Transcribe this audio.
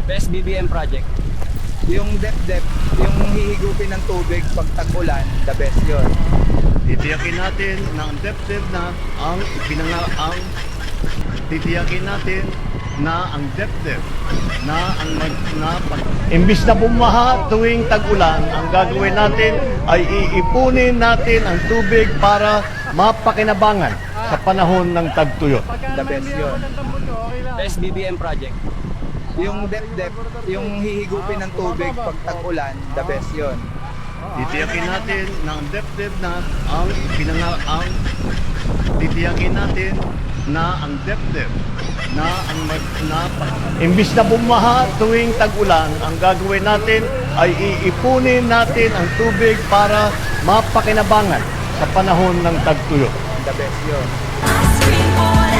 Best BBM project. Yung dep-dep, yung hihigupin ng tubig pag tag-ulan, the best yun. Titiyakin natin na ang depth na ang titiyakin natin na ang depth na ang imbis na bumaha tuwing tag-ulan, ang gagawin natin ay iipunin natin ang tubig para mapakinabangan sa panahon ng tagtuyot. The best yun. Best BBM project. Yung dep-dep, yung hihigupin ng tubig pag tag-ulan, the best yun. Titiyakin natin na ang depth na ang titiyakin natin na ang depth na ang imbis na bumaha tuwing tag-ulan, ang gagawin natin ay iipunin natin ang tubig para mapakinabangan sa panahon ng tagtuyot. The best yun. I scream for